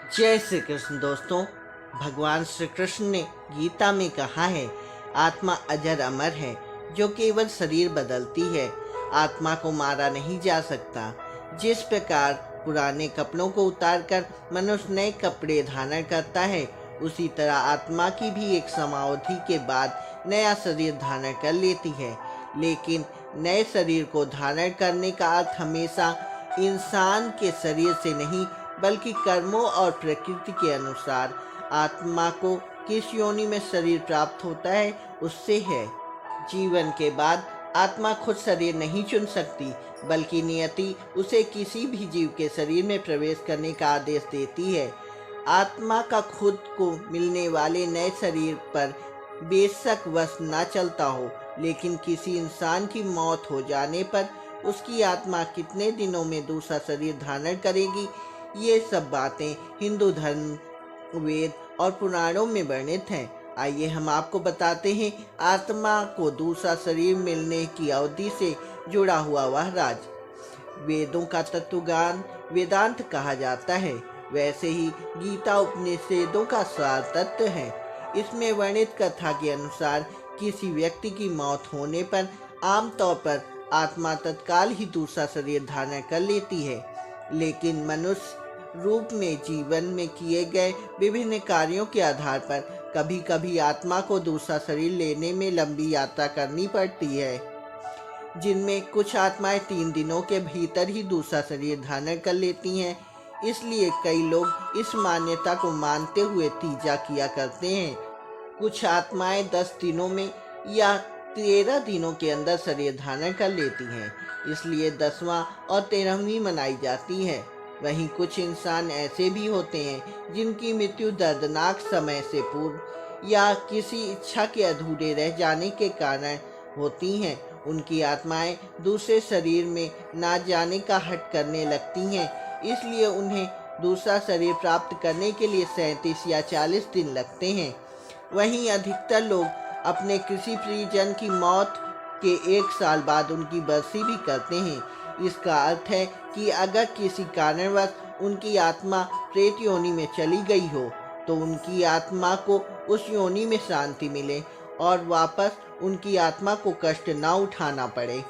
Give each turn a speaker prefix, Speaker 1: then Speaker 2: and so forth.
Speaker 1: जय श्री कृष्ण दोस्तों। भगवान श्री कृष्ण ने गीता में कहा है, आत्मा अजर अमर है जो केवल शरीर बदलती है। आत्मा को मारा नहीं जा सकता। जिस प्रकार पुराने कपड़ों को उतारकर मनुष्य नए कपड़े धारण करता है, उसी तरह आत्मा की भी एक समावधि के बाद नया शरीर धारण कर लेती है। लेकिन नए शरीर को धारण करने का अर्थ हमेशा इंसान के शरीर से नहीं, बल्कि कर्मों और प्रकृति के अनुसार आत्मा को किस योनि में शरीर प्राप्त होता है उससे है। जीवन के बाद आत्मा खुद शरीर नहीं चुन सकती, बल्कि नियति उसे किसी भी जीव के शरीर में प्रवेश करने का आदेश देती है। आत्मा का खुद को मिलने वाले नए शरीर पर बेशक वश न चलता हो, लेकिन किसी इंसान की मौत हो जाने पर उसकी आत्मा कितने दिनों में दूसरा शरीर धारण करेगी, ये सब बातें हिंदू धर्म, वेद और पुराणों में वर्णित हैं। आइए हम आपको बताते हैं आत्मा को दूसरा शरीर मिलने की अवधि से जुड़ा हुआ वह राज। वेदों का तत्वज्ञान वेदांत कहा जाता है, वैसे ही गीता उपनिषदों का सार तत्व है। इसमें वर्णित कथा के अनुसार किसी व्यक्ति की मौत होने पर आमतौर पर आत्मा तत्काल ही दूसरा शरीर धारण कर लेती है, लेकिन मनुष्य रूप में जीवन में किए गए विभिन्न कार्यों के आधार पर कभी कभी आत्मा को दूसरा शरीर लेने में लंबी यात्रा करनी पड़ती है, जिनमें कुछ आत्माएं 3 दिनों के भीतर ही दूसरा शरीर धारण कर लेती हैं। इसलिए कई लोग इस मान्यता को मानते हुए तीजा किया करते हैं। कुछ आत्माएं 10 दिनों में या 13 दिनों के अंदर शरीर धारण कर लेती हैं, इसलिए 10वां और 13वीं मनाई जाती है। वहीं कुछ इंसान ऐसे भी होते हैं जिनकी मृत्यु दर्दनाक समय से पूर्व या किसी इच्छा के अधूरे रह जाने के कारण होती हैं। उनकी आत्माएं दूसरे शरीर में ना जाने का हट करने लगती हैं, इसलिए उन्हें दूसरा शरीर प्राप्त करने के लिए 37 या 40 दिन लगते हैं। वहीं अधिकतर लोग अपने किसी प्रियजन की मौत के 1 साल बाद उनकी बरसी भी करते हैं। इसका अर्थ है कि अगर किसी कारणवश उनकी आत्मा प्रेत योनि में चली गई हो, तो उनकी आत्मा को उस योनि में शांति मिले और वापस उनकी आत्मा को कष्ट न उठाना पड़े।